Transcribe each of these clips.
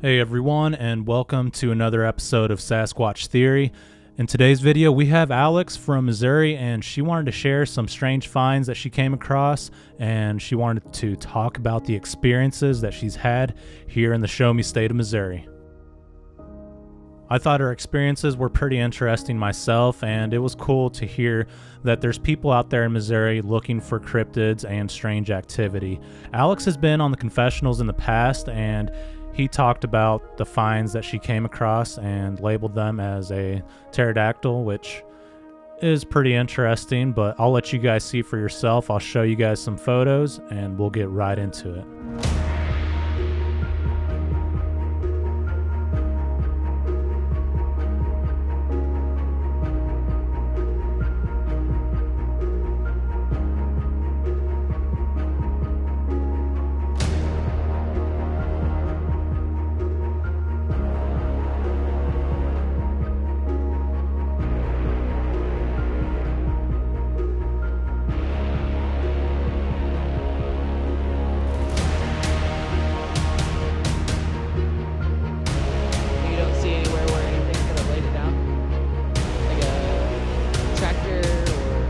Hey everyone, and welcome to another episode of Sasquatch Theory. In today's video, we have Alex from Missouri, and she wanted to share some strange finds that she came across, and she wanted to talk about the experiences that she's had here in the Show Me State of Missouri. I thought her experiences were pretty interesting myself, and it was cool to hear that there's people out there in Missouri looking for cryptids and strange activity. Alex has been on the confessionals in the past, and he talked about the finds that she came across and labeled them as a pterodactyl, which is pretty interesting, but I'll let you guys see for yourself. I'll show you guys some photos, and we'll get right into it. You don't see anywhere where anything could have laid it down? Like a tractor or...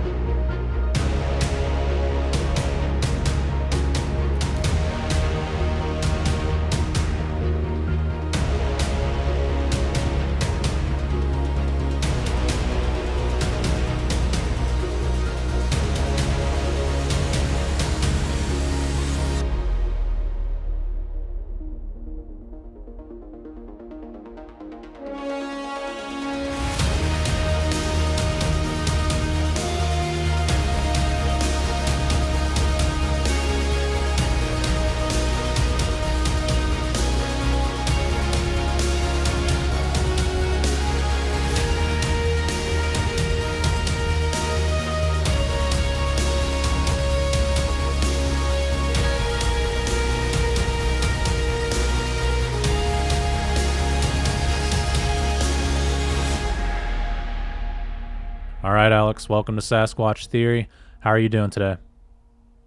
All right, Alex, welcome to Sasquatch Theory. How are you doing today?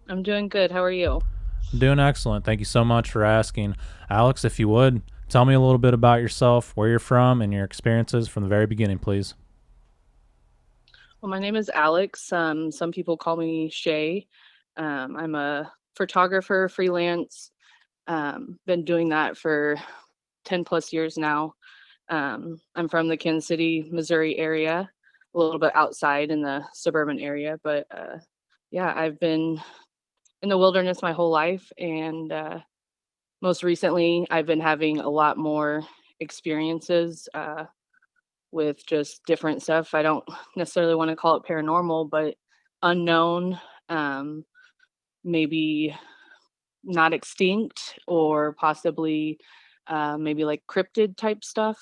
I'm doing good. How are you? I'm doing excellent. Thank you so much for asking. Alex, if you would, tell me a little bit about yourself, where you're from, and your experiences from the very beginning, please. Well, my name is Alex. Some people call me Shay. I'm a photographer, freelance. Been doing that for 10 plus years now. I'm from the Kansas City, Missouri area, a little bit outside in the suburban area, but yeah, I've been in the wilderness my whole life, and most recently, I've been having a lot more experiences with just different stuff. I don't necessarily want to call it paranormal, but unknown, um, maybe not extinct, or possibly maybe like cryptid type stuff.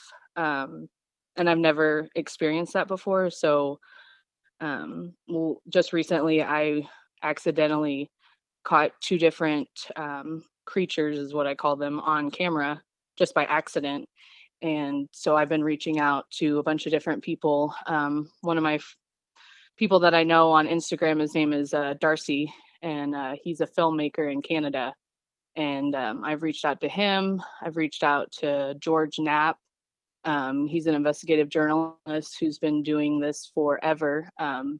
And I've never experienced that before. So, well, just recently, I accidentally caught two different creatures, is what I call them, on camera just by accident. And so I've been reaching out to a bunch of different people. One of my people that I know on Instagram, his name is Darcy, and he's a filmmaker in Canada. And I've reached out to him. I've reached out to George Knapp. He's an investigative journalist who's been doing this forever.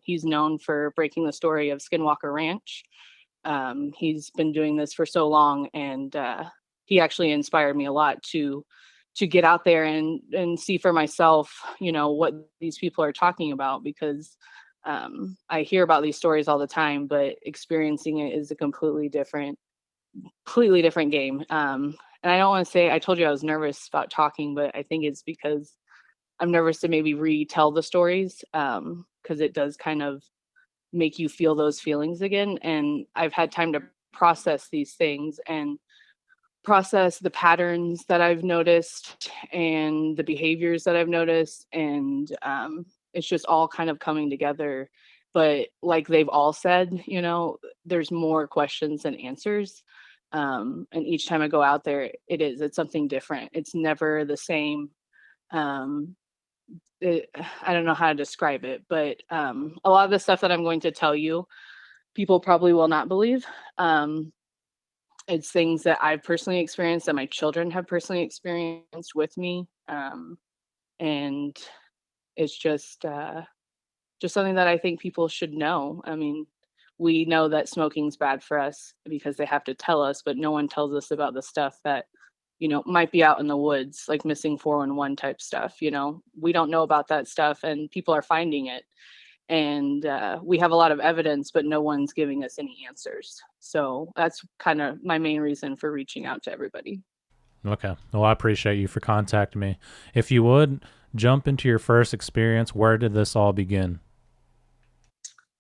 He's known for breaking the story of Skinwalker Ranch. He's been doing this for so long, and he actually inspired me a lot to get out there and see for myself, what these people are talking about, because I hear about these stories all the time, but experiencing it is a completely different game. And I don't want to say, I told you I was nervous about talking, but I think it's because I'm nervous to maybe retell the stories, because it does kind of make you feel those feelings again. And I've had time to process these things and process the patterns that I've noticed and the behaviors that I've noticed. And it's just all kind of coming together. But like they've all said, there's more questions than answers. And each time I go out there, it's something different. It's never the same. Um, I don't know how to describe it, but a lot of the stuff that I'm going to tell you, people probably will not believe. Um, It's things that I've personally experienced, that my children have personally experienced with me, and it's just something that I think people should know. I mean, we know that smoking's bad for us because they have to tell us, but no one tells us about the stuff that, might be out in the woods, like missing 411 type stuff, We don't know about that stuff and people are finding it. And we have a lot of evidence, but no one's giving us any answers. So that's kind of my main reason for reaching out to everybody. Okay. Well, I appreciate you for contacting me. If you would jump into your first experience, where did this all begin?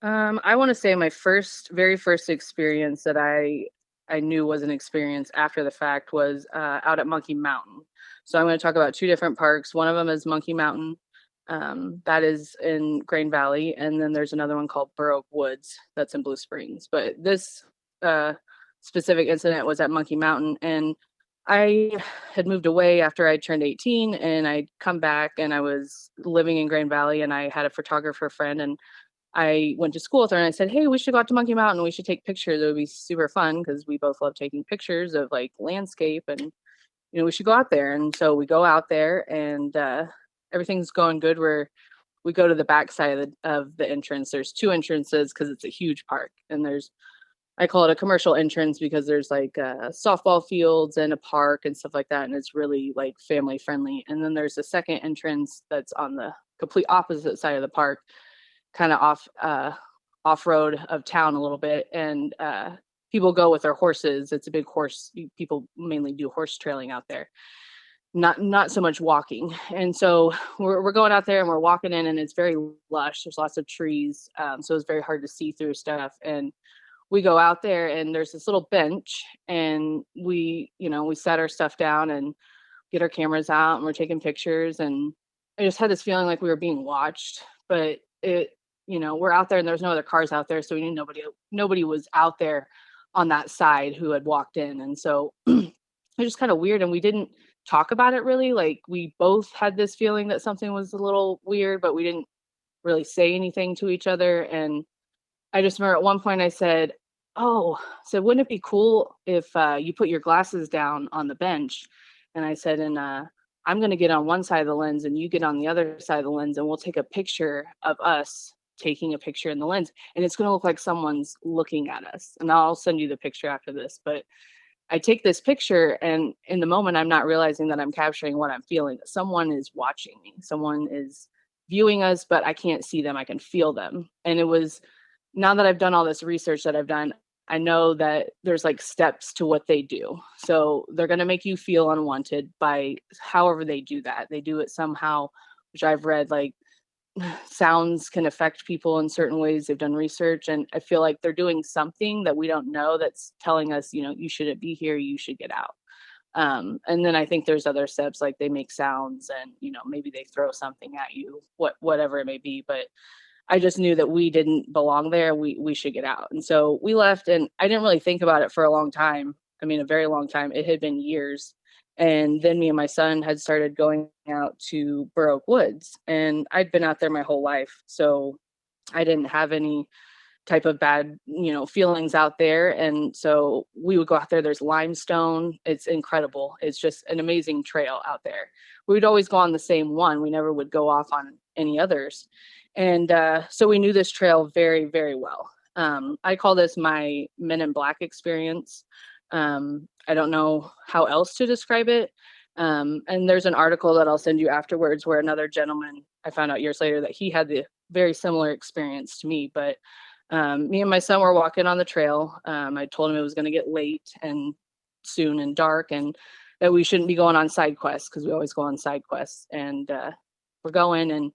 I want to say my very first experience that I knew was an experience after the fact was out at Monkey Mountain. So I'm going to talk about two different parks. One of them is Monkey Mountain, that is in Grain Valley, and then there's another one called Burrow Woods that's in Blue Springs. But this uh, specific incident was at Monkey Mountain, and I had moved away after I turned 18, and I'd come back, and I was living in Grain Valley, and I had a photographer friend, and I went to school with her and I said, "Hey, we should go out to Monkey Mountain. We should take pictures. It would be super fun because we both love taking pictures of like landscape and we should go out there." And so we go out there and everything's going good. We go to the back side of the entrance. There's two entrances because it's a huge park. And I call it a commercial entrance because there's like softball fields and a park and stuff like that. And it's really like family friendly. And then there's a second entrance that's on the complete opposite side of the park, kind of off road of town a little bit, and people go with their horses. It's a big horse. People mainly do horse trailing out there, not so much walking. And so we're going out there and we're walking in, and it's very lush. There's lots of trees, so it's very hard to see through stuff. And we go out there, and there's this little bench, and we set our stuff down and get our cameras out, and we're taking pictures. And I just had this feeling like we were being watched, but we're out there and there's no other cars out there, so we knew nobody was out there on that side who had walked in. And so it was just kind of weird, and we didn't talk about it really. Like, we both had this feeling that something was a little weird, but we didn't really say anything to each other. And I just remember at one point I said, "Oh," said, "wouldn't it be cool if you put your glasses down on the bench?" And I said, "And I'm going to get on one side of the lens and you get on the other side of the lens, and we'll take a picture of us taking a picture in the lens, and it's going to look like someone's looking at us." And I'll send you the picture after this. But I take this picture, and in the moment I'm not realizing that I'm capturing what I'm feeling, that someone is watching me, someone is viewing us, but I can't see them, I can feel them. And it was, now that I've done all this research that I've done, I know that there's like steps to what they do. So they're going to make you feel unwanted by however they do that. They do it somehow, which I've read, like, sounds can affect people in certain ways. They've done research, and I feel like they're doing something that we don't know that's telling us, you shouldn't be here, you should get out. And then I think there's other steps, like they make sounds, and maybe they throw something at you, whatever it may be. But I just knew that we didn't belong there. We should get out. And so we left, and I didn't really think about it for a long time. I mean, a very long time. It had been years. And then me and my son had started going out to Burrow Woods, and I'd been out there my whole life. So I didn't have any type of bad, feelings out there. And so we would go out there. There's limestone. It's incredible. It's just an amazing trail out there. We would always go on the same one. We never would go off on any others. And so we knew this trail very, very well. I call this my Men in Black experience. I don't know how else to describe it. And there's an article that I'll send you afterwards where another gentleman, I found out years later that he had the very similar experience to me. But me and my son were walking on the trail. I told him it was going to get late and soon and dark, and that we shouldn't be going on side quests, because we always go on side quests. And we're going, and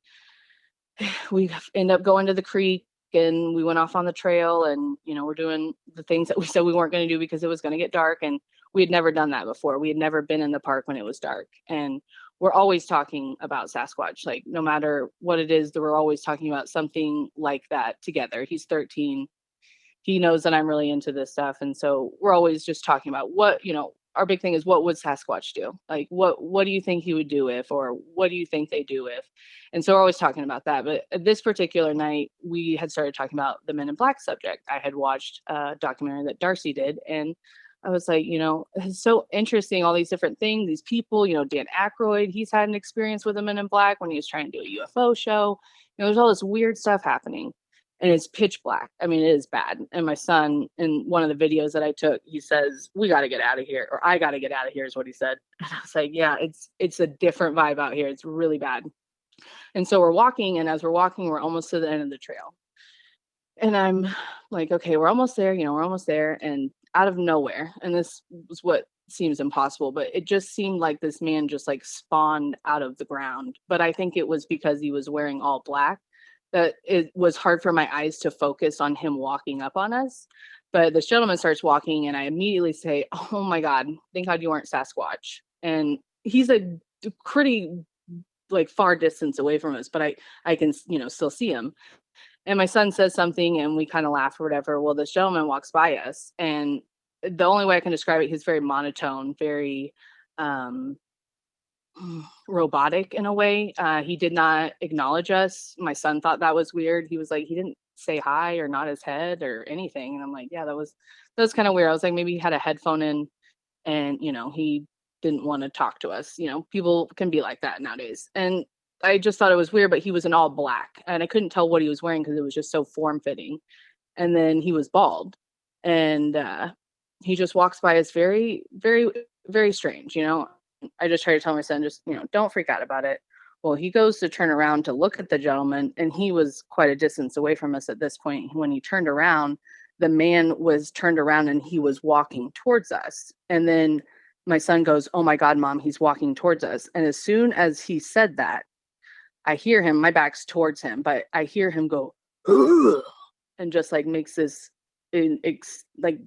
we end up going to the creek, and we went off on the trail, and we're doing the things that we said we weren't going to do because it was going to get dark. And we had never done that before. We had never been in the park when it was dark. And we're always talking about Sasquatch. Like, no matter what it is, that we're always talking about something like that together. He's 13. He knows that I'm really into this stuff. And so we're always just talking about what, our big thing is, what would Sasquatch do? Like, what do you think he would do if, or what do you think they do if? And so we're always talking about that. But this particular night, we had started talking about the Men in Black subject. I had watched a documentary that Darcy did, and I was like, it's so interesting, all these different things, these people, Dan Aykroyd, he's had an experience with a Men in Black when he was trying to do a UFO show. There's all this weird stuff happening and it's pitch black. I mean, it is bad. And my son, in one of the videos that I took, he says, "We got to get out of here," or "I got to get out of here," is what he said. And I was like, yeah, it's a different vibe out here. It's really bad. And so we're walking, and as we're walking, we're almost to the end of the trail. And I'm like, okay, we're almost there, we're almost there. And out of nowhere, and this was what seems impossible, but it just seemed like this man just like spawned out of the ground. But I think it was because he was wearing all black that it was hard for my eyes to focus on him walking up on us. But this gentleman starts walking, and I immediately say, "Oh my God, thank God you weren't Sasquatch." And he's a pretty like far distance away from us, but I can, still see him. And my son says something and we kind of laugh or whatever. Well, this gentleman walks by us, and the only way I can describe it, he's very monotone, very um robotic in a way. He did not acknowledge us. My son thought that was weird. He was like, he didn't say hi or nod his head or anything. And I'm like, yeah, that was kind of weird. I was like, maybe he had a headphone in and he didn't want to talk to us. People can be like that nowadays. And I just thought it was weird, but he was in all black and I couldn't tell what he was wearing because it was just so form fitting. And then he was bald, and he just walks by us very, very, very strange. I just try to tell my son, just, don't freak out about it. Well, he goes to turn around to look at the gentleman, and he was quite a distance away from us at this point. When he turned around, the man was turned around and he was walking towards us. And then my son goes, "Oh my God, Mom, he's walking towards us." And as soon as he said that, I hear him, my back's towards him, but I hear him go, "Ugh," and just like makes this, like,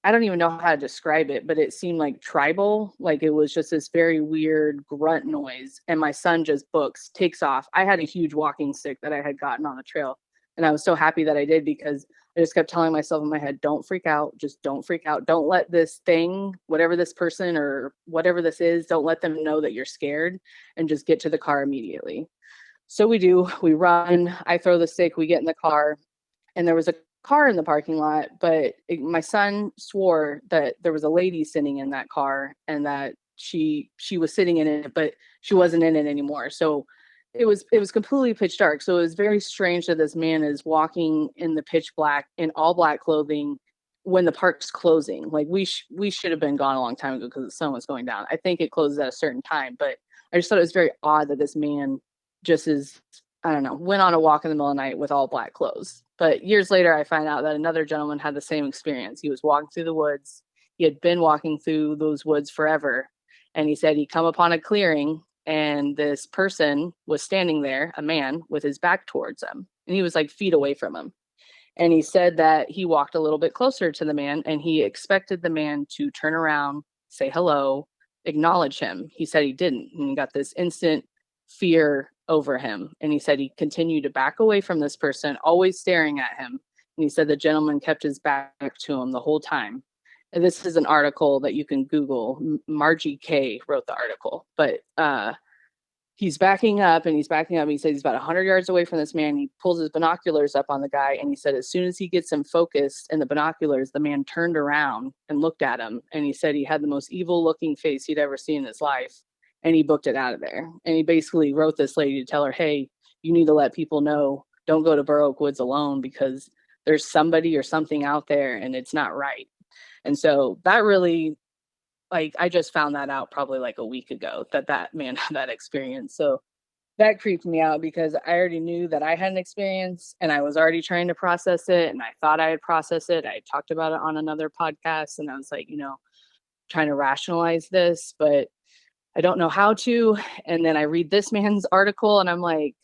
I don't even know how to describe it, but it seemed like tribal. Like it was just this very weird grunt noise. And my son just takes off. I had a huge walking stick that I had gotten on the trail. And I was so happy that I did, because I just kept telling myself in my head, don't freak out. Just don't freak out. Don't let this thing, whatever this person or whatever this is, don't let them know that you're scared, and just get to the car immediately. So we do. We run. I throw the stick. We get in the car. And there was a car in the parking lot, but my son swore that there was a lady sitting in that car and that she was sitting in it, but she wasn't in it anymore. So it was completely pitch dark. So it was very strange that this man is walking in the pitch black in all black clothing when the park's closing. Like we should have been gone a long time ago because the sun was going down. I think it closes at a certain time, but I just thought it was very odd that this man just is, I don't know, went on a walk in the middle of the night with all black clothes. But years later, I find out that another gentleman had the same experience. He was walking through the woods. He had been walking through those woods forever. And he said he'd come upon a clearing, and this person was standing there, a man, with his back towards him. And he was like feet away from him. And he said that he walked a little bit closer to the man, and he expected the man to turn around, say hello, acknowledge him. He said he didn't. And he got this instant fear over him. And he said he continued to back away from this person, always staring at him. And he said the gentleman kept his back to him the whole time. And this is an article that you can Google. Margie K wrote the article, but he's backing up and he's backing up. He said he's about 100 yards away from this man. He pulls his binoculars up on the guy, and he said as soon as he gets him focused in the binoculars, the man turned around and looked at him. And he said he had the most evil looking face he'd ever seen in his life. And he booked it out of there. And he basically wrote this lady to tell her, hey, you need to let people know, don't go to Burr Oak Woods alone, because there's somebody or something out there and it's not right. And so that really, like, I just found that out probably like a week ago, that man had that experience. So that creeped me out, because I already knew that I had an experience and I was already trying to process it. And I thought I had processed it. I had talked about it on another podcast, and I was like, trying to rationalize this, but I don't know how to. And then I read this man's article and I'm like,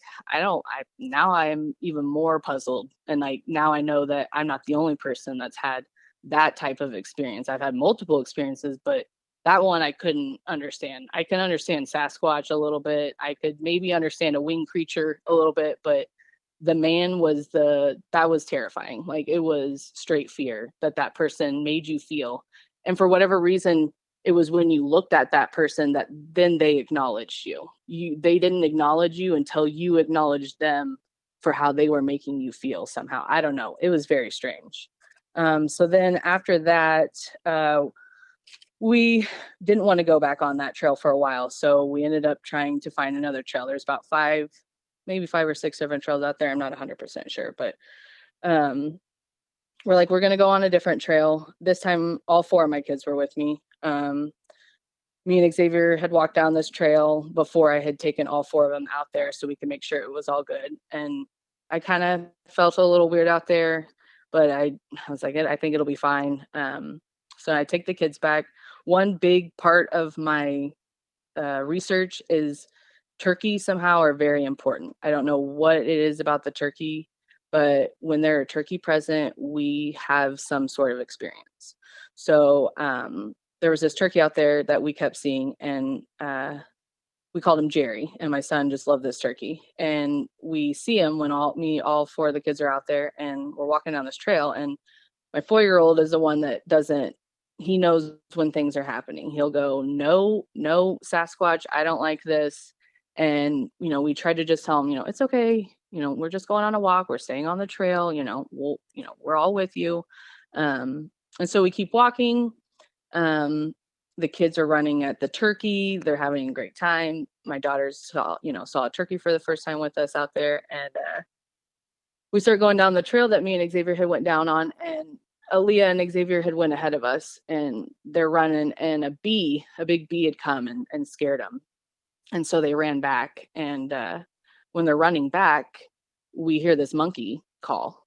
now I'm even more puzzled. And like, now I know that I'm not the only person that's had that type of experience. I've had multiple experiences, but that one I couldn't understand. I can understand Sasquatch a little bit. I could maybe understand a winged creature a little bit, but the man that was terrifying. Like it was straight fear that person made you feel. And for whatever reason, it was when you looked at that person that then they acknowledged you. They didn't acknowledge you until you acknowledged them for how they were making you feel somehow. I don't know. It was very strange. So then after that, we didn't want to go back on that trail for a while. So we ended up trying to find another trail. There's about maybe five or six different trails out there. I'm not 100% sure, but um, we're like, we're going to go on a different trail. This time, all four of my kids were with me. Me and Xavier had walked down this trail before I had taken all four of them out there so we could make sure it was all good. And I kind of felt a little weird out there, but I was like, I think it'll be fine. So I take the kids back. One big part of my research is turkey somehow are very important. I don't know what it is about the turkey, but when there are turkey present, we have some sort of experience. So there was this turkey out there that we kept seeing, and we called him Jerry, and my son just loved this turkey. And we see him when all four of the kids are out there, and we're walking down this trail, and my 4-year-old is the one that doesn't, he knows when things are happening. He'll go, no, no, Sasquatch, I don't like this. And, we try to just tell him, it's okay. We're just going on a walk. We're staying on the trail. We're all with you. And so we keep walking. The kids are running at the turkey. They're having a great time. My daughters saw a turkey for the first time with us out there. And, we start going down the trail that me and Xavier had went down on, and Aaliyah and Xavier had went ahead of us, and they're running, and a big bee had come and scared them. And so they ran back. And when they're running back, we hear this monkey call.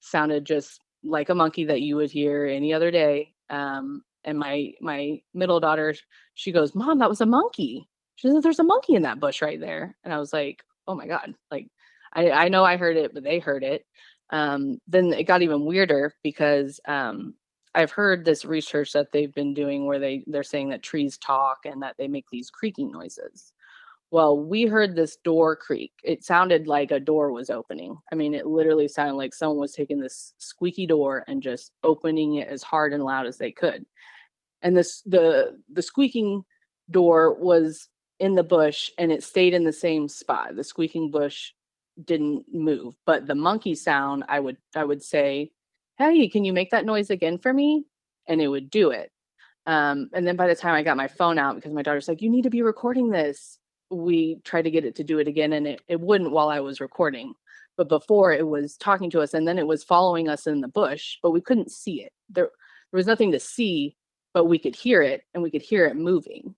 Sounded just like a monkey that you would hear any other day. And my middle daughter, she goes, Mom, that was a monkey. She says, there's a monkey in that bush right there. And I was like, oh my God, like, I know I heard it, but they heard it. Then it got even weirder because I've heard this research that they've been doing where they're saying that trees talk and that they make these creaking noises. Well, we heard this door creak. It sounded like a door was opening. I mean, it literally sounded like someone was taking this squeaky door and just opening it as hard and loud as they could. And the squeaking door was in the bush, and it stayed in the same spot. The squeaking bush didn't move, but the monkey sound, I would say, hey, can you make that noise again for me? And it would do it. And then by the time I got my phone out, because my daughter's like, you need to be recording this, we tried to get it to do it again, and it wouldn't while I was recording. But before, it was talking to us, and then it was following us in the bush, but we couldn't see it. There was nothing to see, but we could hear it, and we could hear it moving,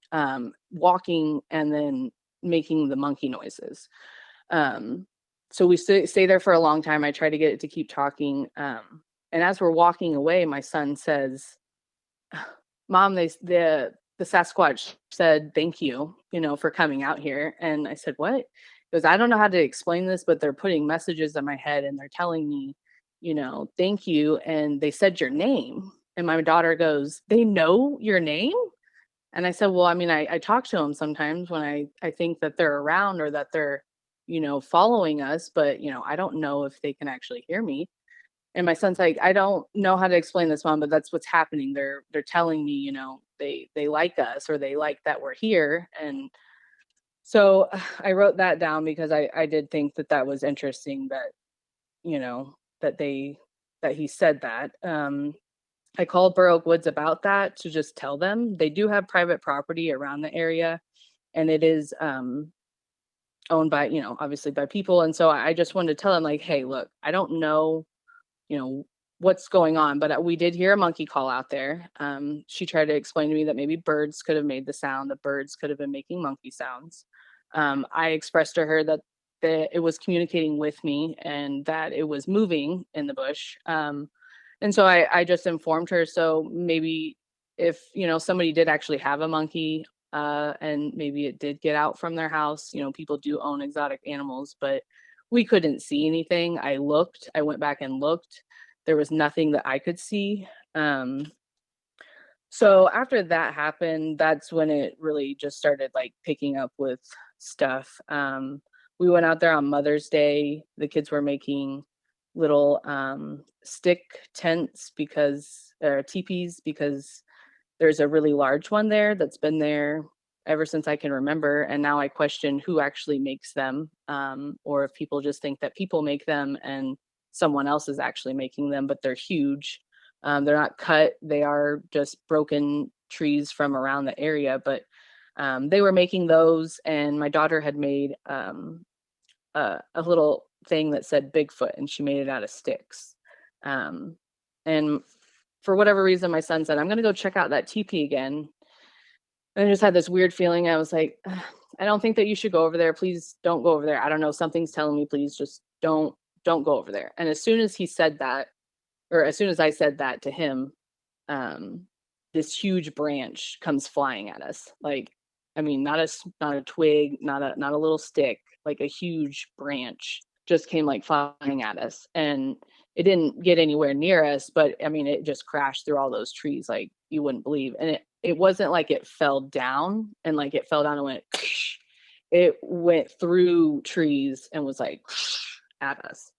walking, and then making the monkey noises. So we stay there for a long time. I try to get it to keep talking. And as we're walking away, my son says, Mom, the Sasquatch said, thank you, for coming out here. And I said, what? Because I don't know how to explain this, but they're putting messages in my head, and they're telling me, thank you. And they said your name. And my daughter goes, they know your name? And I said, well, I mean, I talk to them sometimes when I think that they're around or that they're, following us, but, I don't know if they can actually hear me. And my son's like, I don't know how to explain this, Mom, but that's what's happening. They're telling me, they like us, or they like that we're here. And so I wrote that down because I did think that was interesting that, that he said that. I called Burr Oak Woods about that to just tell them. They do have private property around the area, and it is owned by, obviously by people. And so I just wanted to tell them, like, hey, look, I don't know, what's going on, but we did hear a monkey call out there. She tried to explain to me that maybe birds could have made the sound, the birds could have been making monkey sounds. I expressed to her that it was communicating with me and that it was moving in the bush. And so I just informed her. So maybe if, somebody did actually have a monkey, and maybe it did get out from their house, people do own exotic animals, but we couldn't see anything. I went back and looked. There was nothing that I could see. So after that happened, that's when it really just started like picking up with stuff. We went out there on Mother's Day. The kids were making little stick tents teepees, because there's a really large one there that's been there ever since I can remember. And now I question who actually makes them, or if people just think that people make them and someone else is actually making them, but they're huge. They're not cut, they are just broken trees from around the area, but they were making those, and my daughter had made a little thing that said Bigfoot, and she made it out of sticks. And for whatever reason, my son said, I'm going to go check out that teepee again. And I just had this weird feeling. I was like, I don't think that you should go over there. Please don't go over there. I don't know. Something's telling me, please just don't go over there. And as soon as he said that, or as soon as I said that to him, this huge branch comes flying at us. Like, I mean, not a twig, not a little stick, like a huge branch just came like flying at us. And it didn't get anywhere near us, but I mean, it just crashed through all those trees like you wouldn't believe. And it wasn't like it fell down and like it fell down and went, it went through trees and was like at us.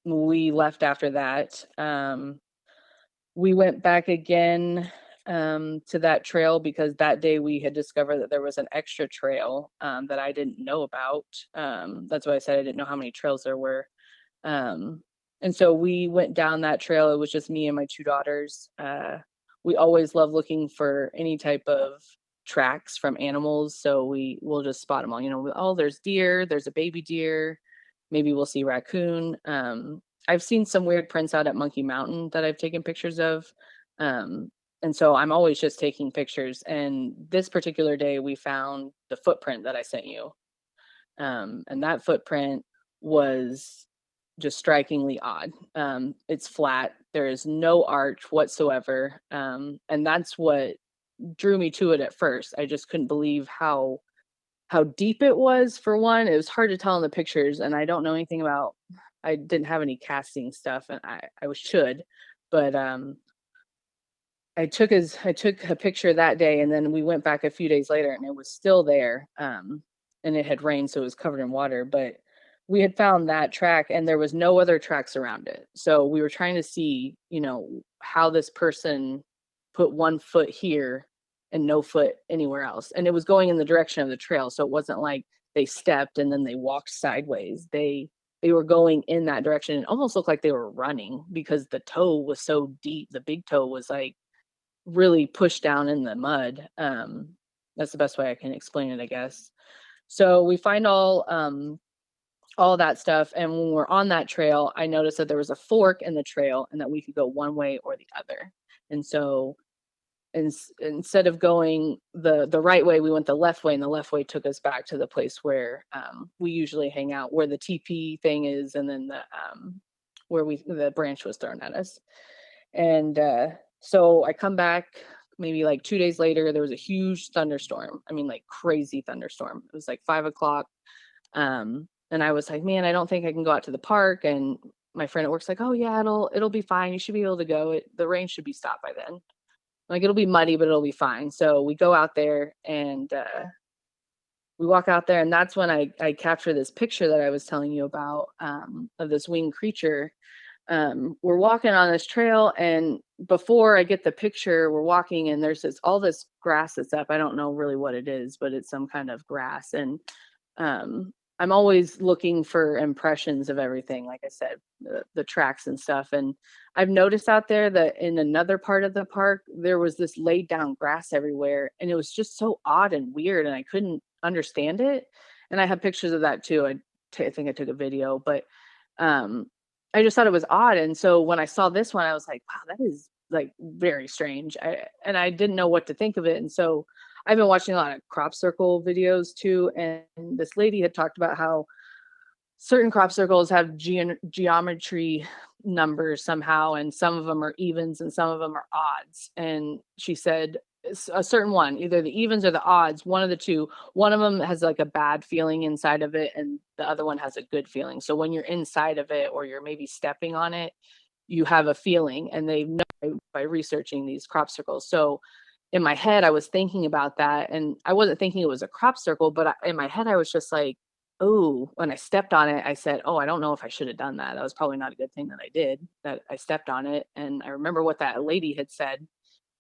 We left after that. We went back again to that trail because that day we had discovered that there was an extra trail that I didn't know about. That's why I said I didn't know how many trails there were. And so we went down that trail. It was just me and my two daughters. We always love looking for any type of tracks from animals. So we'll just spot them all. You know, oh, there's deer, there's a baby deer. Maybe we'll see raccoon. I've seen some weird prints out at Monkey Mountain that I've taken pictures of. And so I'm always just taking pictures. And this particular day, we found the footprint that I sent you. And that footprint was just strikingly odd. It's flat. There is no arch whatsoever. And that's what drew me to it at first. I just couldn't believe how deep it was. For one, it was hard to tell in the pictures, and I don't know anything about, I didn't have any casting stuff, and I should, but I took a picture that day, and then we went back a few days later and it was still there. And it had rained, so it was covered in water, but we had found that track and there was no other tracks around it. So we were trying to see, you know, how this person put one foot here and no foot anywhere else. And it was going in the direction of the trail. So it wasn't like they stepped and then they walked sideways. They were going in that direction. It almost looked like they were running because the toe was so deep. The big toe was like really pushed down in the mud. That's the best way I can explain it, I guess. So we find all that stuff. And when we're on that trail, I noticed that there was a fork in the trail and that we could go one way or the other. And so instead of going the right way, we went the left way, and the left way took us back to the place where we usually hang out, where the TP thing is, and then where the branch was thrown at us. And so I come back maybe like 2 days later. There was a huge thunderstorm. I mean, like crazy thunderstorm. It was like 5 o'clock. And I was like, man, I don't think I can go out to the park. And my friend at work's like, oh yeah, it'll be fine. You should be able to go. The rain should be stopped by then. Like, it'll be muddy, but it'll be fine. So we go out there and we walk out there, and that's when I capture this picture that I was telling you about of this winged creature. We're walking on this trail, and before I get the picture, we're walking, and there's all this grass that's up. I don't know really what it is, but it's some kind of grass. And I'm always looking for impressions of everything. Like I said, the tracks and stuff. And I've noticed out there that in another part of the park, there was this laid down grass everywhere. And it was just so odd and weird. And I couldn't understand it. And I have pictures of that too. I think I took a video, but I just thought it was odd. And so when I saw this one, I was like, wow, that is like very strange. And I didn't know what to think of it. And so I've been watching a lot of crop circle videos too. And this lady had talked about how certain crop circles have geometry numbers somehow, and some of them are evens and some of them are odds. And she said a certain one, either the evens or the odds, one of the two, one of them has like a bad feeling inside of it and the other one has a good feeling. So when you're inside of it or you're maybe stepping on it, you have a feeling, and they know by researching these crop circles. So in my head, I was thinking about that, and I wasn't thinking it was a crop circle, but in my head, I was just like, oh, when I stepped on it, I said, oh, I don't know if I should have done that. That was probably not a good thing that I did, that I stepped on it. And I remember what that lady had said.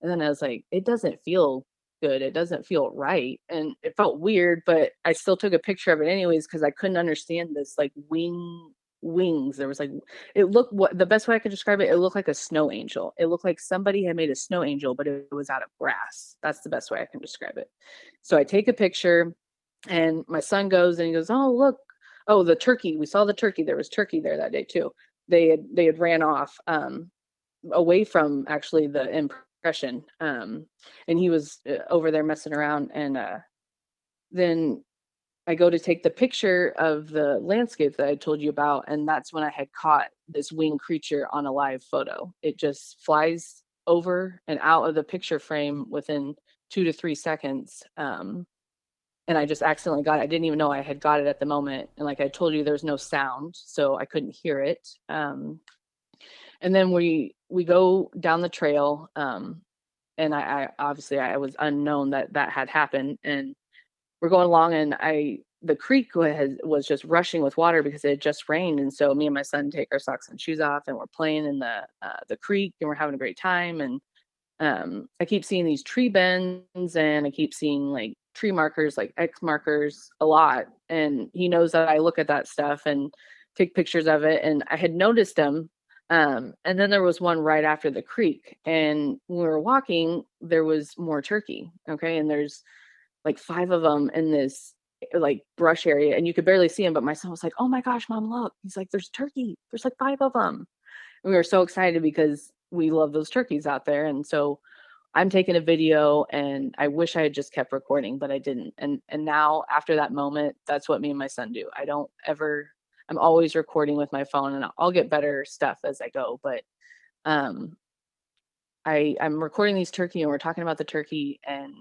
And then I was like, it doesn't feel good. It doesn't feel right. And it felt weird, but I still took a picture of it anyways, because I couldn't understand this like wing wings. There was like, it looked, what the best way I could describe it, it looked like a snow angel. It looked like somebody had made a snow angel, but it was out of grass. That's the best way I can describe it. So I take a picture, and my son goes and he goes, "Oh, look. Oh, the turkey. We saw the turkey. There was turkey there that day too." They had ran off away from actually the impression. And he was over there messing around, and then I go to take the picture of the landscape that I told you about, and that's when I had caught this winged creature on a live photo. It just flies over and out of the picture frame within 2 to 3 seconds. And I just accidentally got it. I didn't even know I had got it at the moment. And like I told you, there's no sound, so I couldn't hear it. And then we go down the trail, and I obviously I was unknown that that had happened, and we're going along, and the creek was just rushing with water because it had just rained, and so me and my son take our socks and shoes off, and we're playing in the creek, and we're having a great time. And I keep seeing these tree bends, and I keep seeing like tree markers, like X markers a lot. And he knows that I look at that stuff and take pictures of it. And I had noticed them. And then there was one right after the creek. And when we were walking, there was more turkey. Okay. And there's like 5 of them in this like brush area, and you could barely see them. But my son was like, "Oh my gosh, mom, look." He's like, "There's turkey. There's like 5 of them." And we were so excited because we love those turkeys out there. And so I'm taking a video, and I wish I had just kept recording, but I didn't. And now after that moment, that's what me and my son do. I don't ever I'm always recording with my phone, and I'll get better stuff as I go. But um I'm recording these turkey, and we're talking about the turkey, and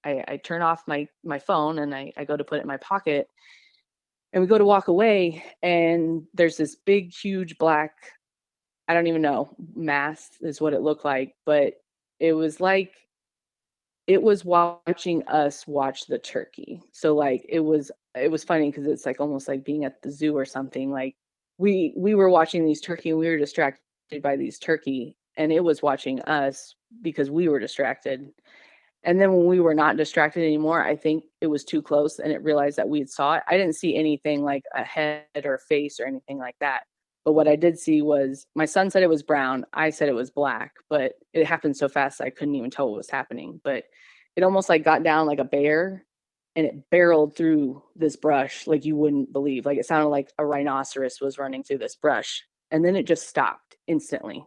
I turn off my phone, and I go to put it in my pocket, and we go to walk away, and there's this big, huge black, I don't even know, mass is what it looked like, but it was like it was watching us watch the turkey. So like it was funny because it's like almost like being at the zoo or something. Like we were watching these turkey, and we were distracted by these turkey, and it was watching us because we were distracted. And then when we were not distracted anymore, I think it was too close, and it realized that we had saw it. I didn't see anything like a head or a face or anything like that. But what I did see was my son said it was brown. I said it was black, but it happened so fast I couldn't even tell what was happening. But it almost like got down like a bear, and it barreled through this brush like you wouldn't believe. Like it sounded like a rhinoceros was running through this brush. And then it just stopped instantly.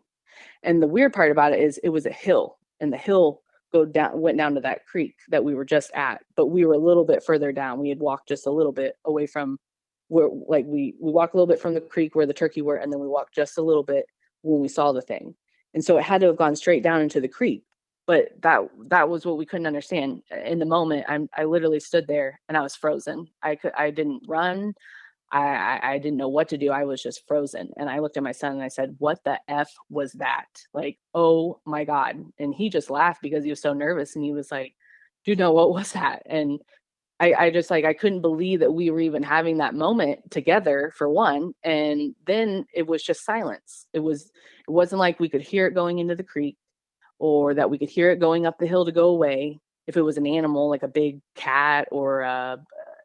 And the weird part about it is it was a hill, and the hill went down to that creek that we were just at, but we were a little bit further down. We had walked just a little bit away from where, like we walked a little bit from the creek where the turkey were, and then we walked just a little bit when we saw the thing. And so it had to have gone straight down into the creek. But that was what we couldn't understand. In the moment, I literally stood there, and I was frozen. I didn't run. I didn't know what to do. I was just frozen. And I looked at my son, and I said, "What the F was that?" Like, oh my God. And he just laughed because he was so nervous. And he was like, "Dude, no, what was that?" And I just like, I couldn't believe that we were even having that moment together, for one. And then it was just silence. It wasn't like we could hear it going into the creek, or that we could hear it going up the hill to go away. If it was an animal like a big cat or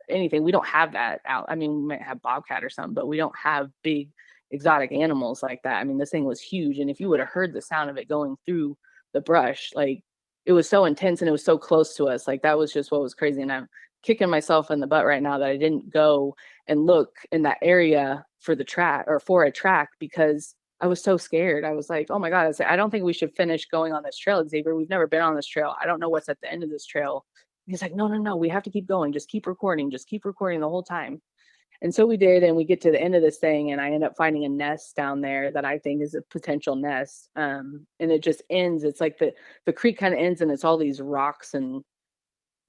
anything, we don't have that out. I mean, we might have bobcat or something, but we don't have big exotic animals like that. I mean, this thing was huge, and if you would have heard the sound of it going through the brush, like it was so intense, and it was so close to us. Like that was just what was crazy. And I'm kicking myself in the butt right now that I didn't go and look in that area for the track, or for a track, because I was so scared. I was like, "Oh my God." I was like, "I don't think we should finish going on this trail, Xavier. We've never been on this trail. I don't know what's at the end of this trail." He's like, "No, no, no. We have to keep going. Just keep recording. Just keep recording the whole time." And so we did, and we get to the end of this thing, and I end up finding a nest down there that I think is a potential nest. And it just ends. It's like the creek kind of ends, and it's all these rocks and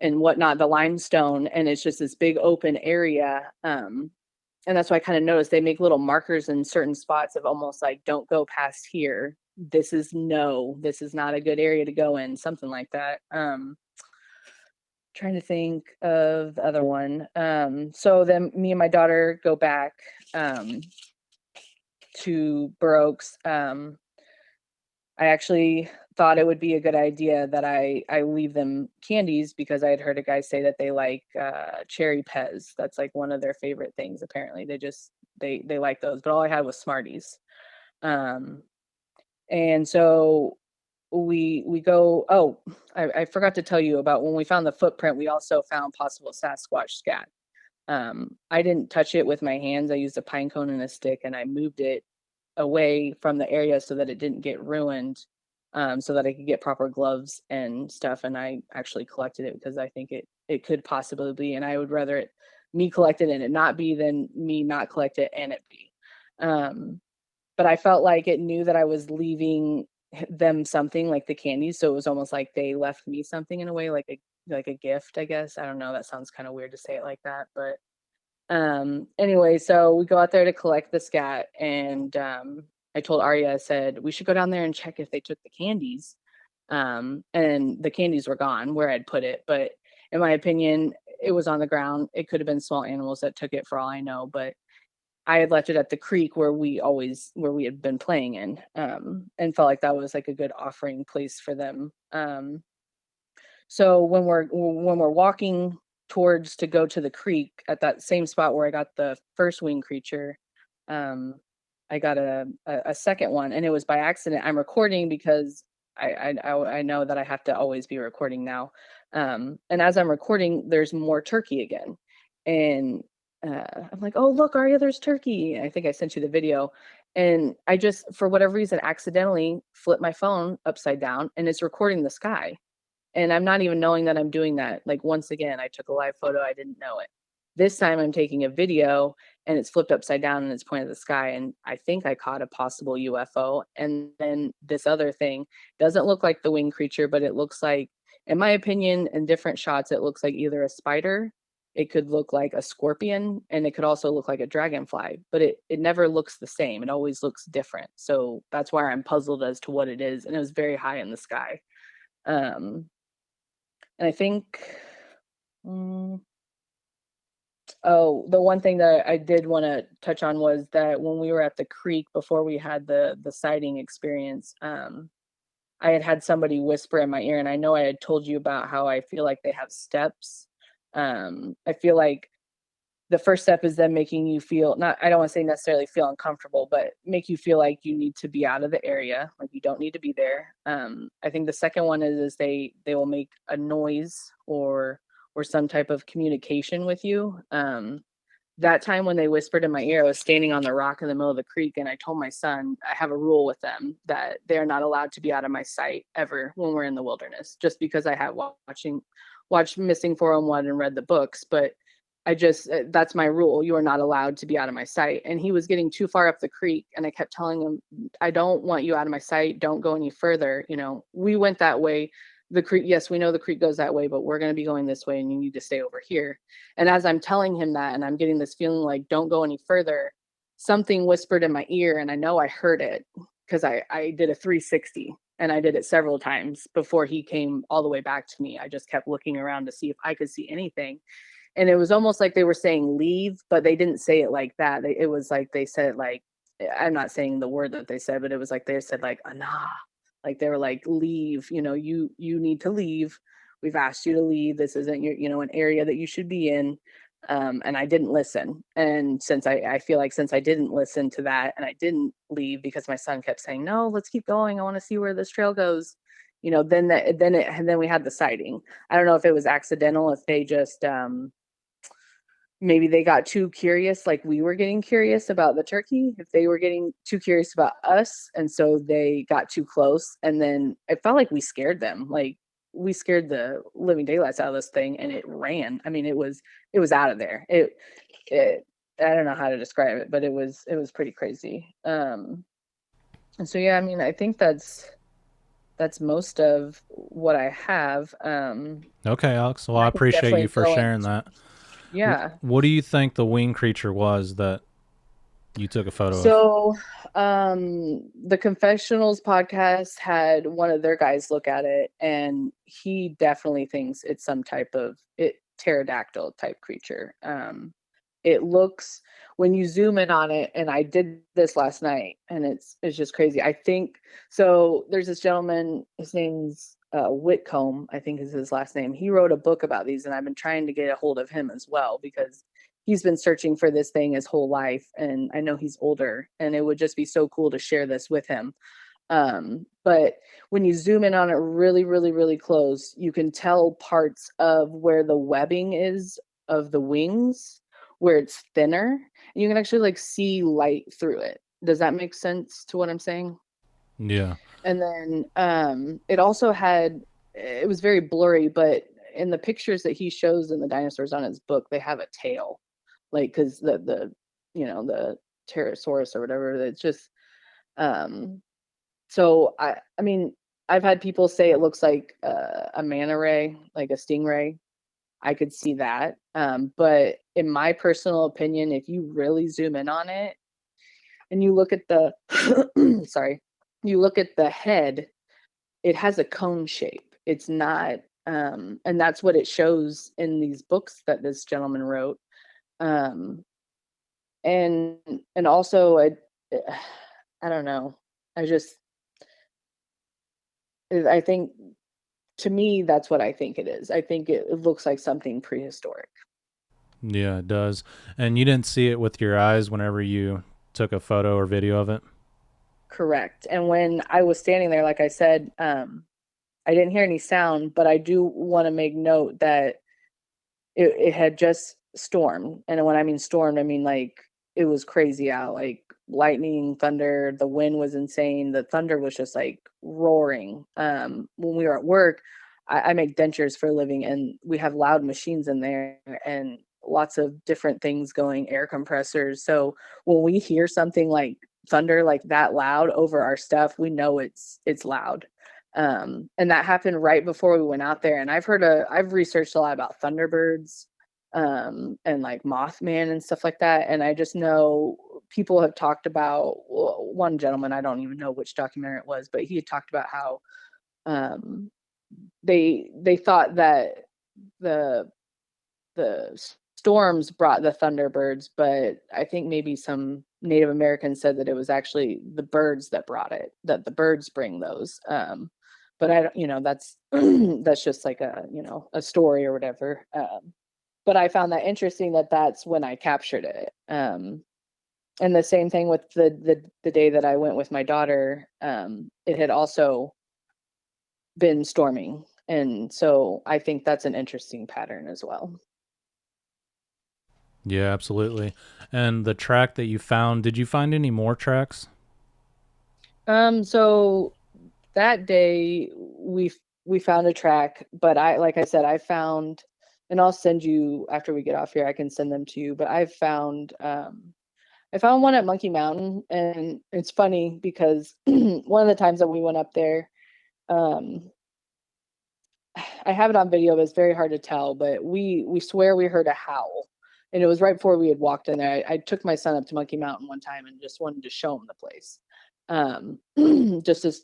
whatnot, the limestone, and it's just this big open area. And that's why I kind of noticed they make little markers in certain spots of almost like, "Don't go past here. This is not a good area to go in," something like that. Trying to think of the other one. So then me and my daughter go back to Burr Oaks. I actually thought it would be a good idea that I leave them candies, because I had heard a guy say that they like cherry Pez. That's like one of their favorite things. Apparently, they like those. But all I had was Smarties. Um, and so we go. Oh, I forgot to tell you about when we found the footprint. We also found possible Sasquatch scat. I didn't touch it with my hands. I used a pine cone and a stick, and I moved it away from the area so that it didn't get ruined, so that I could get proper gloves and stuff. And I actually collected it because I think it could possibly be, and I would rather me collect it and it not be than me not collect it and it be. Um, but I felt like it knew that I was leaving them something, like the candies, so it was almost like they left me something in a way, like a gift, I guess. I don't know. That sounds kind of weird to say it like that, but anyway, so we go out there to collect the scat, and I told Arya, I said, we should go down there and check if they took the candies. And the candies were gone where I'd put it, but in my opinion, it was on the ground. It could have been small animals that took it for all I know, but I had left it at the creek where we had been playing in, and felt like that was like a good offering place for them. So when we're walking towards to go to the creek at that same spot where I got the first winged creature, um, I got a second one, and it was by accident. I'm recording because I know that I have to always be recording now. And as I'm recording, there's more turkey again, and I'm like, oh look, Arya, there's turkey. I think I sent you the video. And I just, for whatever reason, accidentally flipped my phone upside down, and it's recording the sky, and I'm not even knowing that I'm doing that. Like, once again, I took a live photo, I didn't know it. This time I'm taking a video, and it's flipped upside down and it's pointed at the sky, and I think I caught a possible UFO. And then this other thing doesn't look like the winged creature, but it looks like, in my opinion, in different shots, it looks like either a spider, it could look like a scorpion, and it could also look like a dragonfly, but it never looks the same. It always looks different. So that's why I'm puzzled as to what it is. And it was very high in the sky. Um, and I think, mm, oh, the one thing that I did want to touch on was that when we were at the creek before we had the sighting experience, I had somebody whisper in my ear, and I know I had told you about how I feel like they have steps. I feel like the first step is them making you feel, not, I don't want to say necessarily feel uncomfortable, but make you feel like you need to be out of the area, like you don't need to be there. I think the second one is they will make a noise or some type of communication with you. That time when they whispered in my ear, I was standing on the rock in the middle of the creek, and I told my son I have a rule with them that they're not allowed to be out of my sight ever when we're in the wilderness, just because I have watched Missing 411 and read the books. But I just, that's my rule. You are not allowed to be out of my sight. And he was getting too far up the creek, and I kept telling him, I don't want you out of my sight. Don't go any further. We went that way. The creek, yes, we know the creek goes that way, but we're going to be going this way, and you need to stay over here. And as I'm telling him that, and I'm getting this feeling like, don't go any further, something whispered in my ear, and I know I heard it because I did a 360, and I did it several times before he came all the way back to me. I just kept looking around to see if I could see anything. And it was almost like they were saying leave, but they didn't say it like that. It was like they said it like, I'm not saying the word that they said, but it was like they said like "Anah," like they were like, leave. You need to leave. We've asked you to leave. This isn't your an area that you should be in. And I didn't listen. And since I feel like since I didn't listen to that, and I didn't leave because my son kept saying, no, let's keep going, I want to see where this trail goes. Then we had the sighting. I don't know if it was accidental, if they just maybe they got too curious, like we were getting curious about the turkey, if they were getting too curious about us, and so they got too close. And then it felt like we scared them, like we scared the living daylights out of this thing, and it ran. I mean, it was out of there. It I don't know how to describe it, but it was pretty crazy. And so yeah, I mean, I think that's most of what I have. Okay, Alex. Well, I I can appreciate definitely you for go sharing into, that. yeah. What do you think the winged creature was that you took a photo of? So, the Confessionals podcast had one of their guys look at it, and he definitely thinks it's some type of pterodactyl type creature. it looks, when you zoom in on it, and I did this last night, and it's just crazy. I think so. There's this gentleman, his name's Whitcomb, I think is his last name. He wrote a book about these, and I've been trying to get a hold of him as well because he's been searching for this thing his whole life, and I know he's older, and it would just be so cool to share this with him. But when you zoom in on it really, really, really close, you can tell parts of where the webbing is of the wings, where it's thinner, and you can actually like see light through it. Does that make sense to what I'm saying? Yeah. And then it also had, it was very blurry, but in the pictures that he shows in the dinosaurs on his book, they have a tail, like because the the pterosaurus or whatever. It's just um so I mean, I've had people say it looks like a manta ray, like a stingray. I could see that. But in my personal opinion, if you really zoom in on it and you look at the sorry, you look at the head, it has a cone shape. It's not and that's what it shows in these books that this gentleman wrote. Um and and also I don't know. I just I think, to me, that's what I think it is. I think it looks like something prehistoric. Yeah, it does. And you didn't see it with your eyes whenever you took a photo or video of it? Correct. And when I was standing there, like I said, I didn't hear any sound, but I do want to make note that it had just stormed. And when I mean stormed, I mean like it was crazy out, like lightning, thunder, the wind was insane. The thunder was just like roaring. When we were at work, I make dentures for a living, and we have loud machines in there and lots of different things going, air compressors. So when we hear something like thunder like that loud over our stuff, we know it's loud. And that happened right before we went out there. And I've researched a lot about thunderbirds, and like Mothman and stuff like that. And I just know people have talked about, well, one gentleman, I don't even know which documentary it was, but he had talked about how um, they thought that the the storms brought the thunderbirds, but I think maybe some Native Americans said that it was actually the birds that brought it, that the birds bring those. But I don't, that's that's just like a a story or whatever. But I found that interesting that that's when I captured it. And the same thing with the day that I went with my daughter. It had also been storming, and so I think that's an interesting pattern as well. Yeah, absolutely. And the track that you found, did you find any more tracks? So that day we found a track, but I like I said, I found, and I'll send you after we get off here, I can send them to you, but I found one at Monkey Mountain, and it's funny because one of the times that we went up there, um I have it on video, but it's very hard to tell, but we swear we heard a howl. And it was right before we had walked in there. I took my son up to Monkey Mountain one time and just wanted to show him the place. Um,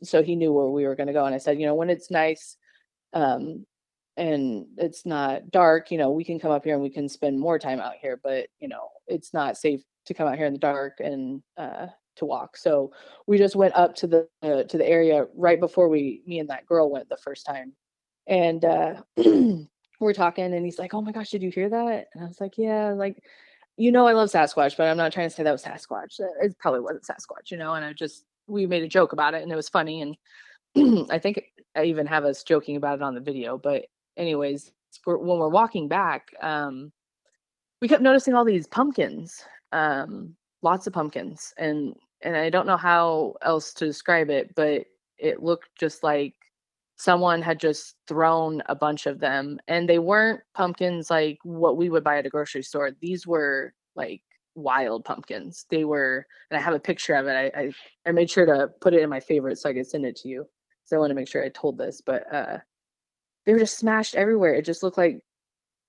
so he knew where we were going to go. And I said, when it's nice, um, and it's not dark, we can come up here and we can spend more time out here, but it's not safe to come out here in the dark and to walk. So we just went up to the area right before me and that girl went the first time. And we're talking, and he's like, "Oh my gosh, did you hear that?" And I was like, "Yeah, like, I love Sasquatch, but I'm not trying to say that was Sasquatch. It probably wasn't Sasquatch, And we made a joke about it, and it was funny. And I think I even have us joking about it on the video. But anyways, when we're walking back, we kept noticing all these pumpkins, lots of pumpkins, and I don't know how else to describe it, but it looked just like someone had just thrown a bunch of them, and they weren't pumpkins like what we would buy at a grocery store. These were like wild pumpkins. They were, and I have a picture of it. I made sure to put it in my favorites so I could send it to you. So I want to make sure I told this, but they were just smashed everywhere. It just looked like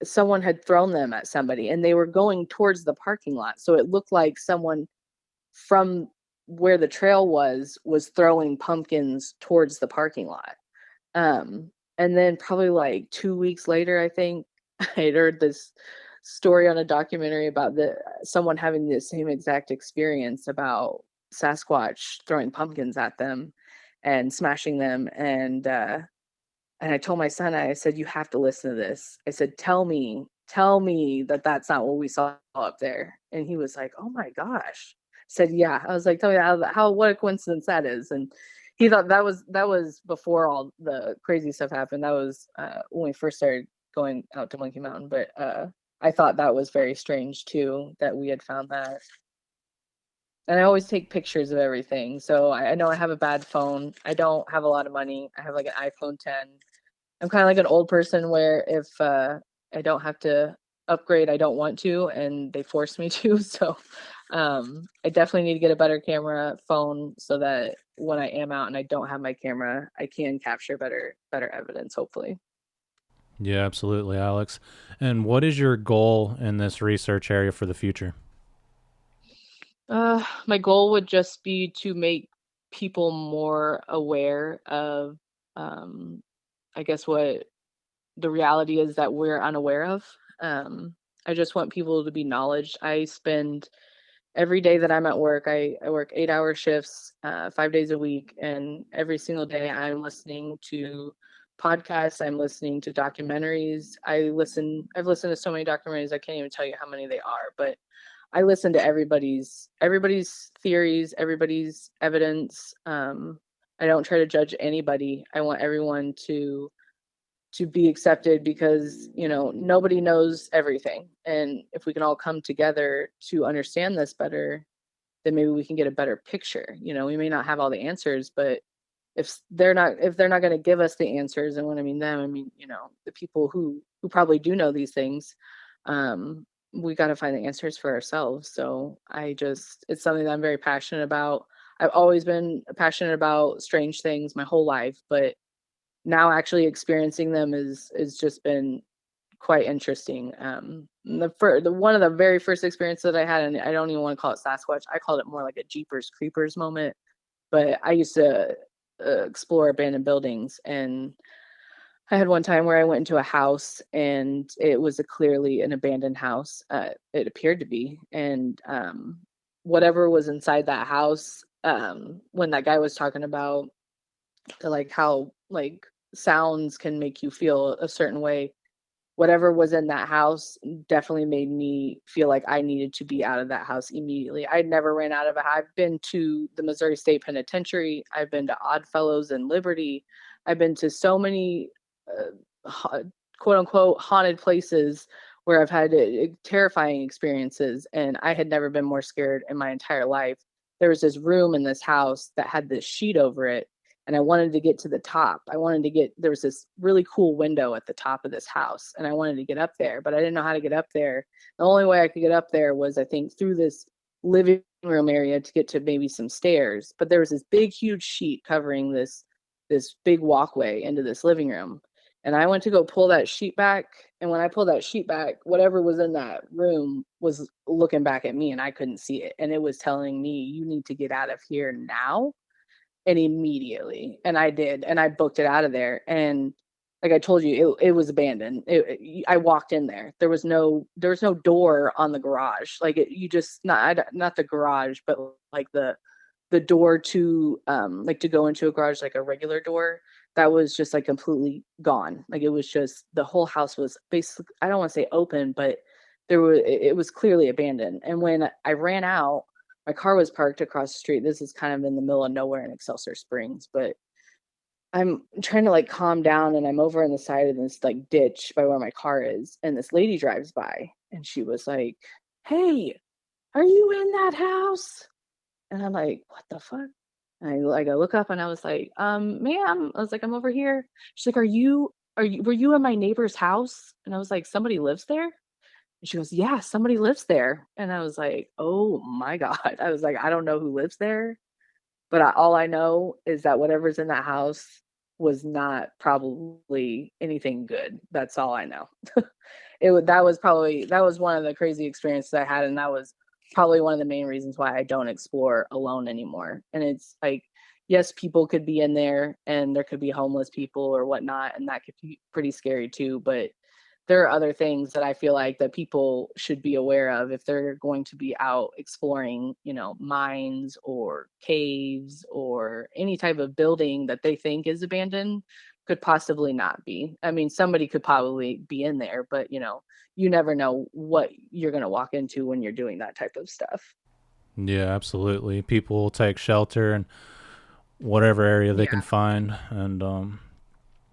someone had thrown them at somebody, and they were going towards the parking lot. So it looked like someone from where the trail was throwing pumpkins towards the parking lot. And then probably like 2 weeks later, I think I had heard this story on a documentary about someone having the same exact experience about Sasquatch throwing pumpkins at them and smashing them. And I told my son, I said, you have to listen to this. I said, tell me that that's not what we saw up there. And he was like, oh my gosh. I said, yeah. I was like, tell me what a coincidence that is. And he thought that was before all the crazy stuff happened. That was when we first started going out to Monkey Mountain. But I thought that was very strange too, that we had found that. And I always take pictures of everything. So I know I have a bad phone. I don't have a lot of money. I have like an iPhone 10. I'm kind of like an old person where if I don't have to upgrade, I don't want to, and they force me to. So I definitely need to get a better camera phone so that when I am out and I don't have my camera, I can capture better evidence, hopefully. Yeah, absolutely, Alex. And what is your goal in this research area for the future? My goal would just be to make people more aware of, um, I guess, what the reality is that we're unaware of. Um, I just want people to be knowledge. I spend every day that I'm at work, I work 8-hour shifts, 5 days a week, and every single day I'm listening to podcasts, I'm listening to documentaries. I've listened to so many documentaries, I can't even tell you how many they are, but I listen to everybody's theories, everybody's evidence. I don't try to judge anybody. I want everyone to be accepted because nobody knows everything, and if we can all come together to understand this better, then maybe we can get a better picture. We may not have all the answers, but if they're not going to give us the answers, and when I mean them, I mean the people who probably do know these things, um we got to find the answers for ourselves. So it's something that I'm very passionate about. I've always been passionate about strange things my whole life, but now actually experiencing them is just been quite interesting. The one of the very first experiences that I had, and I don't even want to call it Sasquatch, I called it more like a Jeepers Creepers moment. But I used to explore abandoned buildings, and I had one time where I went into a house, and it was clearly an abandoned house. It appeared to be, and whatever was inside that house, when that guy was talking about like how like sounds can make you feel a certain way, whatever was in that house definitely made me feel like I needed to be out of that house immediately. I never ran out of it. I've been to the Missouri State Penitentiary. I've been to Oddfellows and Liberty. I've been to so many quote unquote haunted places where I've had terrifying experiences, and I had never been more scared in my entire life. There was this room in this house that had this sheet over it, and I wanted to get to the top. There was this really cool window at the top of this house, and I wanted to get up there, but I didn't know how to get up there. The only way I could get up there was, I think, through this living room area to get to maybe some stairs. But there was this big, huge sheet covering this big walkway into this living room. And I went to go pull that sheet back. And when I pulled that sheet back, whatever was in that room was looking back at me, and I couldn't see it. And it was telling me, you need to get out of here now and immediately. And I did, and I booked it out of there. And like I told you, it was abandoned. I walked in there. There was no door on the garage. Like you just not the garage, but like the door to like to go into a garage, like a regular door, that was just like completely gone. Like it was just, the whole house was basically, I don't want to say open, but it was clearly abandoned. And when I ran out, my car was parked across the street. This is kind of in the middle of nowhere in Excelsior Springs, but I'm trying to like calm down, and I'm over on the side of this like ditch by where my car is, and this lady drives by, and she was like, "Hey, are you in that house?" And I'm like, "What the fuck?" And I look up, and I was like, ma'am," I was like, "I'm over here." She's like, were you in my neighbor's house?" And I was like, "Somebody lives there?" And she goes, "Yeah, somebody lives there." And I was like, "Oh my God." I was like, "I don't know who lives there, but all I know is that whatever's in that house was not probably anything good." That's all I know. That was one of the crazy experiences I had, and that was probably one of the main reasons why I don't explore alone anymore. And it's like, yes, people could be in there, and there could be homeless people or whatnot, and that could be pretty scary too. But there are other things that I feel like that people should be aware of if they're going to be out exploring, mines or caves or any type of building that they think is abandoned could possibly not be. I mean, somebody could probably be in there, but you never know what you're going to walk into when you're doing that type of stuff. Yeah, absolutely. People will take shelter in whatever area they can Yeah. find, and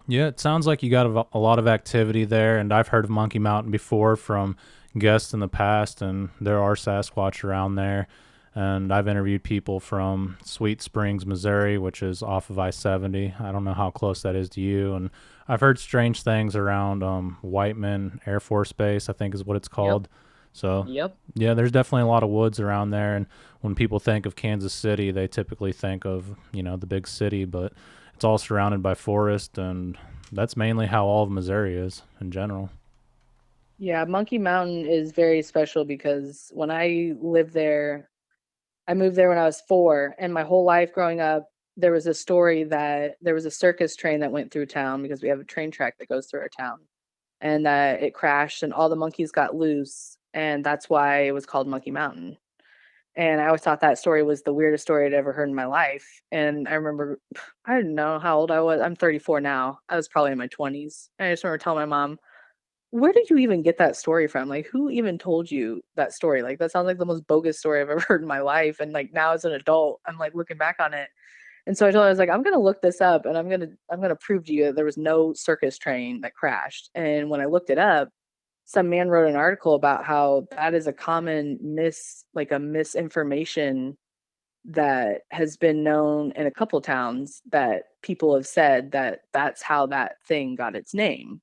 yeah, it sounds like you got a lot of activity there. And I've heard of Monkey Mountain before from guests in the past, and there are Sasquatch around there. And I've interviewed people from Sweet Springs, Missouri, which is off of I-70. I don't know how close that is to you. And I've heard strange things around Whiteman Air Force Base, I think is what it's Yep. called. So, Yep. yeah, there's definitely a lot of woods around there. And when people think of Kansas City, they typically think of, the big city, but it's all surrounded by forest. And that's mainly how all of Missouri is in general. Yeah, Monkey Mountain is very special because when I lived there, I moved there when I was 4, and my whole life growing up, there was a story that there was a circus train that went through town because we have a train track that goes through our town, and that it crashed and all the monkeys got loose, and that's why it was called Monkey Mountain. And I always thought that story was the weirdest story I'd ever heard in my life. And I remember, I didn't know how old I was. I'm 34 now. I was probably in my 20s. And I just remember telling my mom, where did you even get that story from? Like, who even told you that story? Like, that sounds like the most bogus story I've ever heard in my life. And like now as an adult, I'm like looking back on it. And so I told her, I was like, I'm gonna look this up and I'm gonna prove to you that there was no circus train that crashed. And when I looked it up, some man wrote an article about how that is a common like a misinformation that has been known in a couple towns that people have said that that's how that thing got its name.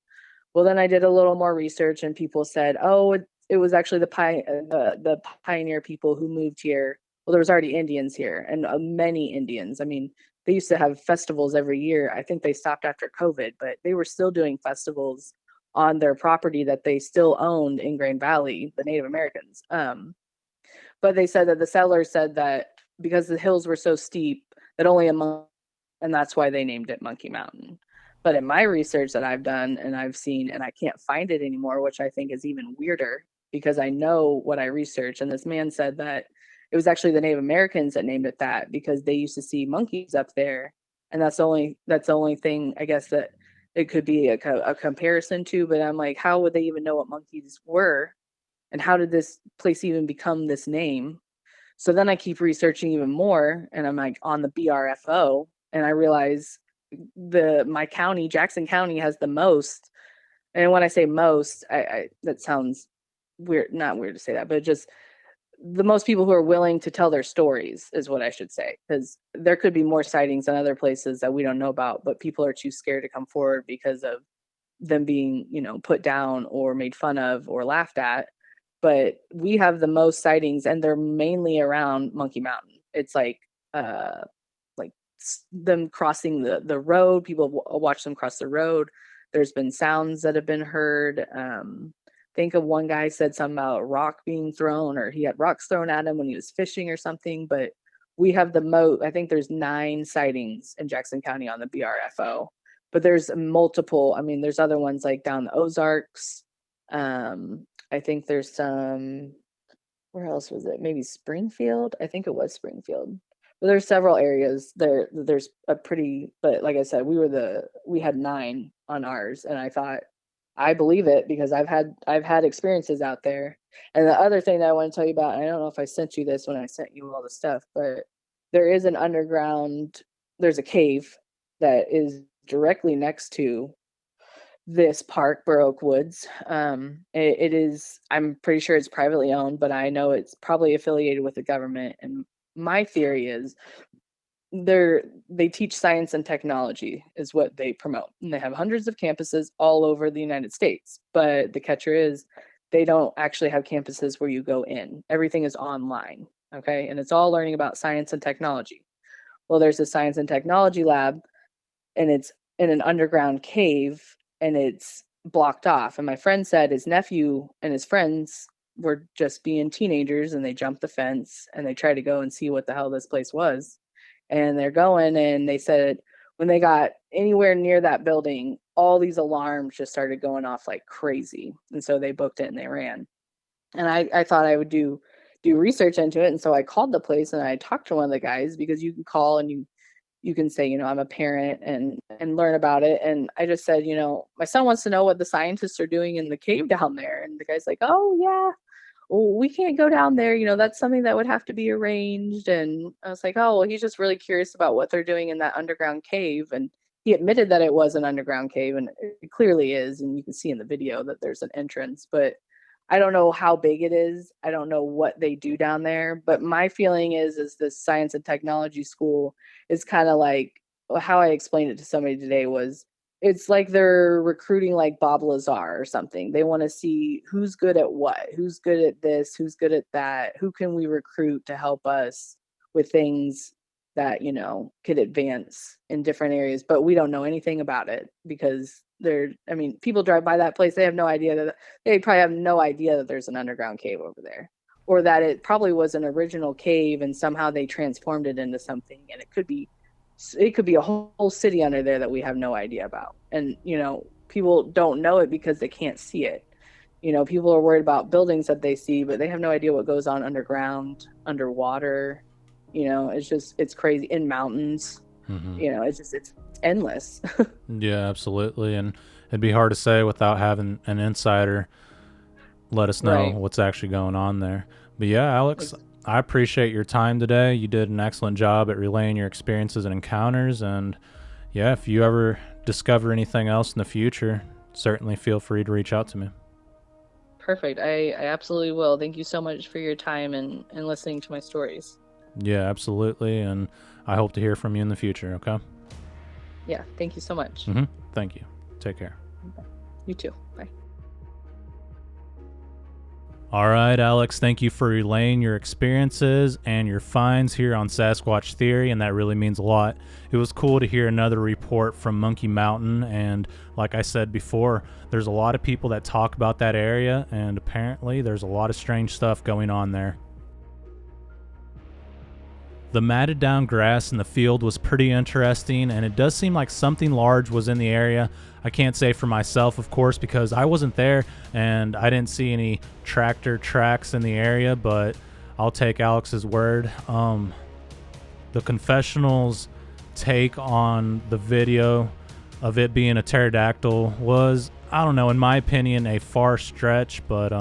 Well, then I did a little more research, and people said, "Oh, it was actually the pioneer people who moved here." Well, there was already Indians here, and many Indians. I mean, they used to have festivals every year. I think they stopped after COVID, but they were still doing festivals on their property that they still owned in Grand Valley, the Native Americans. But they said that the settlers said that because the hills were so steep that only a monk, and that's why they named it Monkey Mountain. But in my research that I've done and I've seen, and I can't find it anymore, which I think is even weirder because I know what I researched. And this man said that it was actually the Native Americans that named it that because they used to see monkeys up there, and that's the only thing I guess that it could be a comparison to. But I'm like, how would they even know what monkeys were, and how did this place even become this name? So then I keep researching even more, and I'm like on the BRFO, and I realize my county, Jackson County, has the most. And when I say most, I that sounds weird, not weird to say that, but just the most people who are willing to tell their stories is what I should say, because there could be more sightings in other places that we don't know about, but people are too scared to come forward because of them being, put down or made fun of or laughed at. But we have the most sightings, and they're mainly around Monkey Mountain. It's uh like them crossing the road. People watch them cross the road. There's been sounds that have been heard. Think of one guy said something about a rock being thrown, or he had rocks thrown at him when he was fishing or something. But we have the most. I think there's 9 sightings in Jackson County on the BRFO. But there's multiple. I mean, there's other ones like down the Ozarks. I think there's some. Where else was it? Maybe Springfield. I think it was Springfield. But there's several areas there. There's a pretty, but like I said, we had 9 on ours, and I thought I believe it because I've had experiences out there. And the other thing that I want to tell you about, and I don't know if I sent you this when I sent you all the stuff, but there is an underground. There's a cave that is directly next to this park, Burr Oak Woods. It is, I'm pretty sure it's privately owned, but I know it's probably affiliated with the government. And my theory is they teach science and technology is what they promote. And they have hundreds of campuses all over the United States. But the catcher is they don't actually have campuses where you go in. Everything is online. Okay. And it's all learning about science and technology. Well, there's a science and technology lab, and it's in an underground cave, and it's blocked off. And my friend said his nephew and his friends were just being teenagers, and they jumped the fence and they tried to go and see what the hell this place was. And they're going, and they said when they got anywhere near that building, all these alarms just started going off like crazy. And so they booked it and they ran. And I thought I would do research into it. And so I called the place and I talked to one of the guys, because you can call and you can say, I'm a parent, and learn about it. And I just said, my son wants to know what the scientists are doing in the cave down there. And the guy's like, oh yeah, well, we can't go down there. That's something that would have to be arranged. And I was like, oh, well, he's just really curious about what they're doing in that underground cave. And he admitted that it was an underground cave, and it clearly is. And you can see in the video that there's an entrance, but I don't know how big it is. I don't know what they do down there, but my feeling is this science and technology school is kind of like, how I explained it to somebody today was, it's like they're recruiting like Bob Lazar or something. They want to see who's good at what, who's good at this, who's good at that, who can we recruit to help us with things that, could advance in different areas, but we don't know anything about it, because people drive by that place. They have no idea they probably have no idea that there's an underground cave over there, or that it probably was an original cave and somehow they transformed it into something. And it could be a whole city under there that we have no idea about. And, people don't know it because they can't see it. People are worried about buildings that they see, but they have no idea what goes on underground, underwater. It's crazy, in mountains. It's endless. Yeah, absolutely. And it'd be hard to say without having an insider let us know Right. what's actually going on there. But yeah, Alex, I appreciate your time today. You did an excellent job at relaying your experiences and encounters. And yeah, if you ever discover anything else in the future, certainly feel free to reach out to me. Perfect. I absolutely will. Thank you so much for your time and listening to my stories. Yeah, absolutely. And I hope to hear from you in the future, okay? Yeah, thank you so much. Thank you. Take care. You too. Bye. All right, Alex, thank you for relaying your experiences and your finds here on Sasquatch Theory, and that really means a lot. It was cool to hear another report from Monkey Mountain, and like I said before, there's a lot of people that talk about that area, and apparently there's a lot of strange stuff going on there. The matted down grass in the field was pretty interesting, and it does seem like something large was in the area. I can't say for myself, of course, because I wasn't there and I didn't see any tractor tracks in the area, but I'll take Alex's word. The confessional's take on the video of it being a pterodactyl was, I don't know, in my opinion, a far stretch, but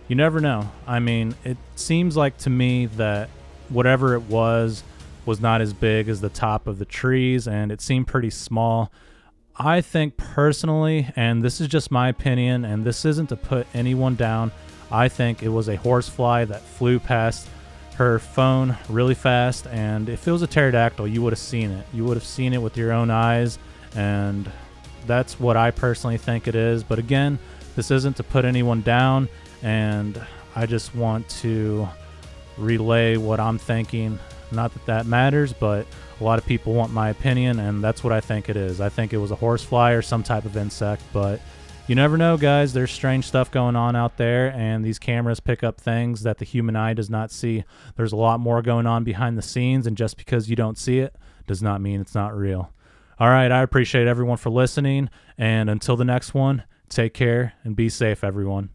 you never know. I mean, it seems like to me that whatever it was not as big as the top of the trees, and it seemed pretty small. I think personally, and this is just my opinion, and this isn't to put anyone down, I think it was a horsefly that flew past her phone really fast, and if it was a pterodactyl, you would have seen it. You would have seen it with your own eyes, and that's what I personally think it is. But again, this isn't to put anyone down, and I just want to relay what I'm thinking. Not that that matters, but a lot of people want my opinion, and that's what I think it is. I think it was a horsefly or some type of insect, but you never know, guys. There's strange stuff going on out there, and these cameras pick up things that the human eye does not see. There's a lot more going on behind the scenes, and just because you don't see it does not mean it's not real. All right, I appreciate everyone for listening, and until the next one, take care and be safe, everyone.